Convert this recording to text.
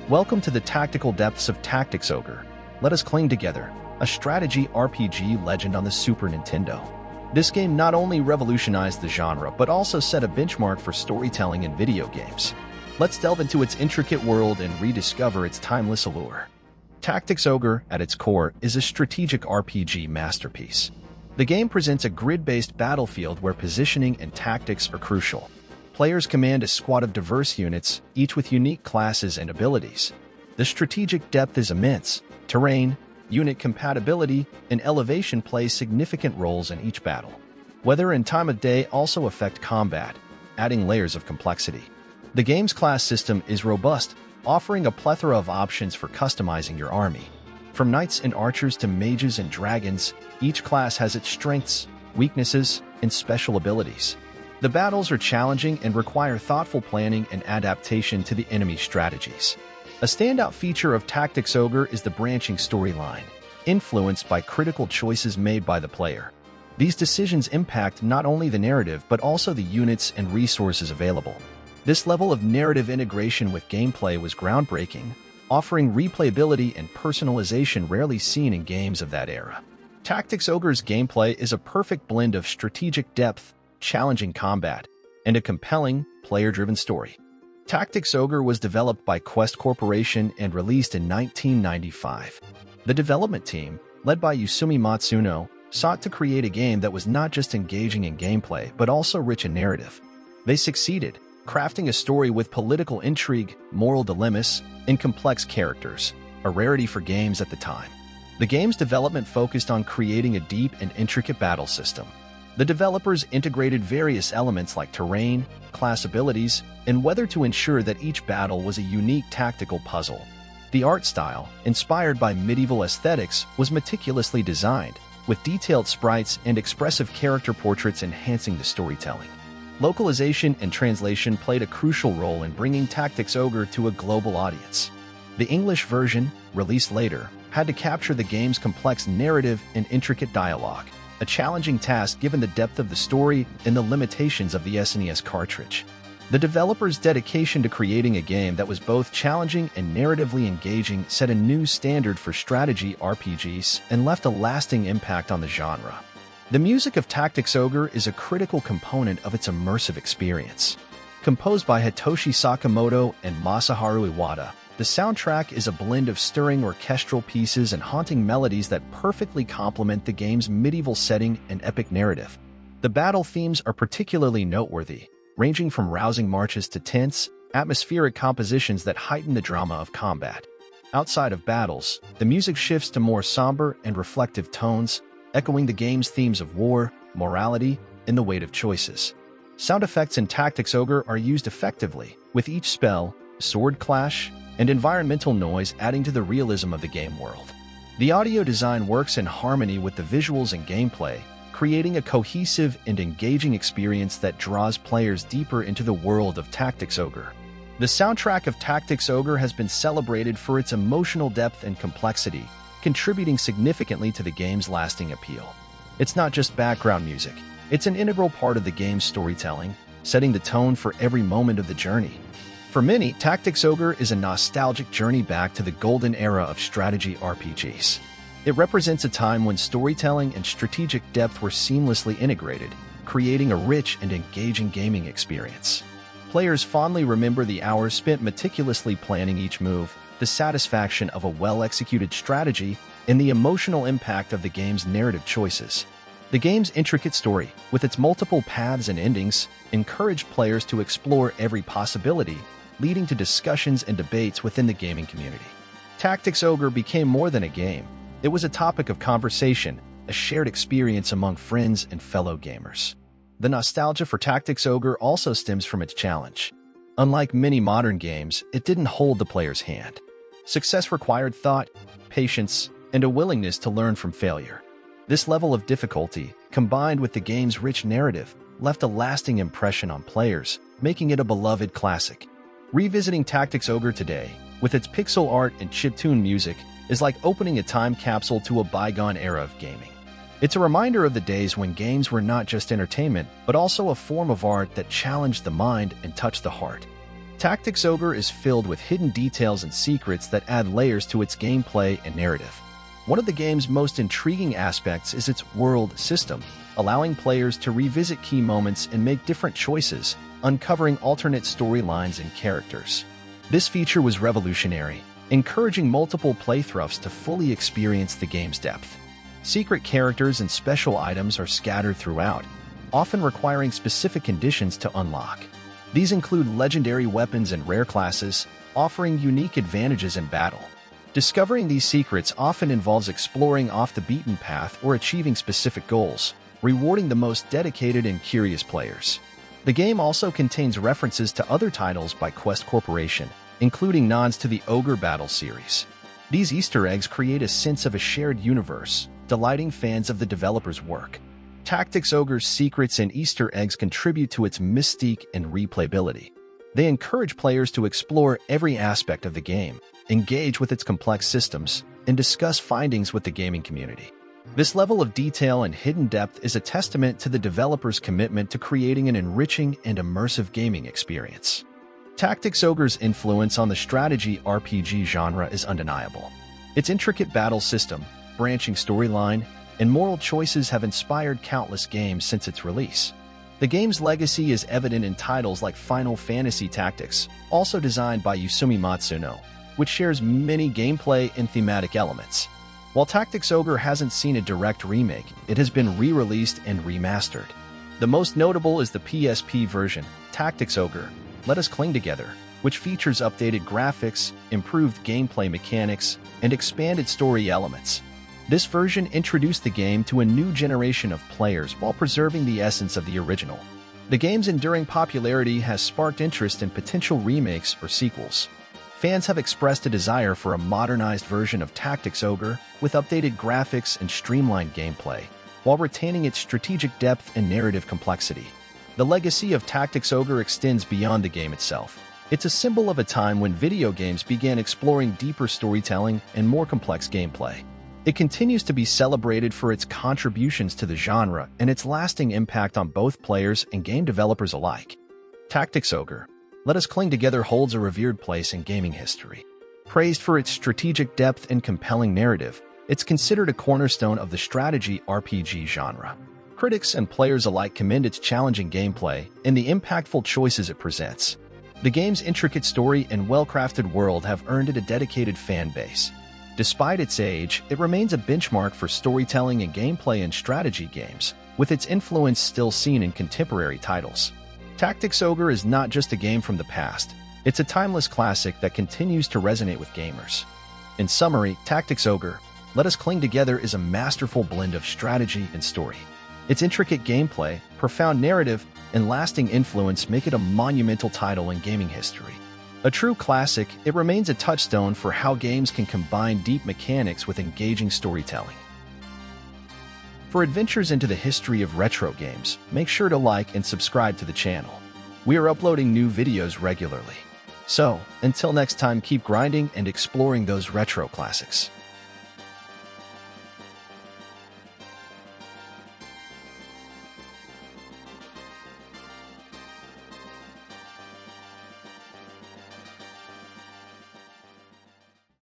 Welcome to the tactical depths of Tactics Ogre. Let us cling together, a strategy RPG legend on the Super Nintendo. This game not only revolutionized the genre, but also set a benchmark for storytelling in video games. Let's delve into its intricate world and rediscover its timeless allure. Tactics Ogre, at its core, is a strategic RPG masterpiece. The game presents a grid-based battlefield where positioning and tactics are crucial. Players command a squad of diverse units, each with unique classes and abilities. The strategic depth is immense. Terrain, unit compatibility, and elevation play significant roles in each battle. Weather and time of day also affect combat, adding layers of complexity. The game's class system is robust, offering a plethora of options for customizing your army. From knights and archers to mages and dragons, each class has its strengths, weaknesses, and special abilities. The battles are challenging and require thoughtful planning and adaptation to the enemy's strategies. A standout feature of Tactics Ogre is the branching storyline, influenced by critical choices made by the player. These decisions impact not only the narrative but also the units and resources available. This level of narrative integration with gameplay was groundbreaking, offering replayability and personalization rarely seen in games of that era. Tactics Ogre's gameplay is a perfect blend of strategic depth, challenging combat, and a compelling, player-driven story. Tactics Ogre was developed by Quest Corporation and released in 1995. The development team, led by Yasumi Matsuno, sought to create a game that was not just engaging in gameplay but also rich in narrative. They succeeded, crafting a story with political intrigue, moral dilemmas, and complex characters, a rarity for games at the time. The game's development focused on creating a deep and intricate battle system. The developers integrated various elements like terrain, class abilities, and weather to ensure that each battle was a unique tactical puzzle. The art style, inspired by medieval aesthetics, was meticulously designed, with detailed sprites and expressive character portraits enhancing the storytelling. Localization and translation played a crucial role in bringing Tactics Ogre to a global audience. The English version, released later, had to capture the game's complex narrative and intricate dialogue, a challenging task given the depth of the story and the limitations of the SNES cartridge. The developers' dedication to creating a game that was both challenging and narratively engaging set a new standard for strategy RPGs and left a lasting impact on the genre. The music of Tactics Ogre is a critical component of its immersive experience. Composed by Hitoshi Sakamoto and Masaharu Iwata, the soundtrack is a blend of stirring orchestral pieces and haunting melodies that perfectly complement the game's medieval setting and epic narrative. The battle themes are particularly noteworthy, ranging from rousing marches to tense, atmospheric compositions that heighten the drama of combat. Outside of battles, the music shifts to more somber and reflective tones, echoing the game's themes of war, morality, and the weight of choices. Sound effects in Tactics Ogre are used effectively, with each spell, sword clash, and environmental noise adding to the realism of the game world. The audio design works in harmony with the visuals and gameplay, creating a cohesive and engaging experience that draws players deeper into the world of Tactics Ogre. The soundtrack of Tactics Ogre has been celebrated for its emotional depth and complexity, contributing significantly to the game's lasting appeal. It's not just background music, it's an integral part of the game's storytelling, setting the tone for every moment of the journey. For many, Tactics Ogre is a nostalgic journey back to the golden era of strategy RPGs. It represents a time when storytelling and strategic depth were seamlessly integrated, creating a rich and engaging gaming experience. Players fondly remember the hours spent meticulously planning each move, the satisfaction of a well-executed strategy, and the emotional impact of the game's narrative choices. The game's intricate story, with its multiple paths and endings, encouraged players to explore every possibility, leading to discussions and debates within the gaming community. Tactics Ogre became more than a game. It was a topic of conversation, a shared experience among friends and fellow gamers. The nostalgia for Tactics Ogre also stems from its challenge. Unlike many modern games, it didn't hold the player's hand. Success required thought, patience, and a willingness to learn from failure. This level of difficulty, combined with the game's rich narrative, left a lasting impression on players, making it a beloved classic. Revisiting Tactics Ogre today, with its pixel art and chiptune music, is like opening a time capsule to a bygone era of gaming. It's a reminder of the days when games were not just entertainment, but also a form of art that challenged the mind and touched the heart. Tactics Ogre is filled with hidden details and secrets that add layers to its gameplay and narrative. One of the game's most intriguing aspects is its world system, allowing players to revisit key moments and make different choices, uncovering alternate storylines and characters. This feature was revolutionary, encouraging multiple playthroughs to fully experience the game's depth. Secret characters and special items are scattered throughout, often requiring specific conditions to unlock. These include legendary weapons and rare classes, offering unique advantages in battle. Discovering these secrets often involves exploring off the beaten path or achieving specific goals, rewarding the most dedicated and curious players. The game also contains references to other titles by Quest Corporation, including nods to the Ogre Battle series. These Easter eggs create a sense of a shared universe, delighting fans of the developer's work. Tactics Ogre's secrets and Easter eggs contribute to its mystique and replayability. They encourage players to explore every aspect of the game, engage with its complex systems, and discuss findings with the gaming community. This level of detail and hidden depth is a testament to the developer's commitment to creating an enriching and immersive gaming experience. Tactics Ogre's influence on the strategy RPG genre is undeniable. Its intricate battle system, branching storyline, and moral choices have inspired countless games since its release. The game's legacy is evident in titles like Final Fantasy Tactics, also designed by Yasumi Matsuno, which shares many gameplay and thematic elements. While Tactics Ogre hasn't seen a direct remake, it has been re-released and remastered. The most notable is the PSP version, Tactics Ogre, Let Us Cling Together, which features updated graphics, improved gameplay mechanics, and expanded story elements. This version introduced the game to a new generation of players while preserving the essence of the original. The game's enduring popularity has sparked interest in potential remakes or sequels. Fans have expressed a desire for a modernized version of Tactics Ogre with updated graphics and streamlined gameplay, while retaining its strategic depth and narrative complexity. The legacy of Tactics Ogre extends beyond the game itself. It's a symbol of a time when video games began exploring deeper storytelling and more complex gameplay. It continues to be celebrated for its contributions to the genre and its lasting impact on both players and game developers alike. Tactics Ogre, Let Us Cling Together holds a revered place in gaming history. Praised for its strategic depth and compelling narrative, it's considered a cornerstone of the strategy RPG genre. Critics and players alike commend its challenging gameplay and the impactful choices it presents. The game's intricate story and well-crafted world have earned it a dedicated fan base. Despite its age, it remains a benchmark for storytelling and gameplay in strategy games, with its influence still seen in contemporary titles. Tactics Ogre is not just a game from the past, it's a timeless classic that continues to resonate with gamers. In summary, Tactics Ogre, Let Us Cling Together is a masterful blend of strategy and story. Its intricate gameplay, profound narrative, and lasting influence make it a monumental title in gaming history. A true classic, it remains a touchstone for how games can combine deep mechanics with engaging storytelling. For adventures into the history of retro games, make sure to like and subscribe to the channel. We are uploading new videos regularly. So, until next time, keep grinding and exploring those retro classics.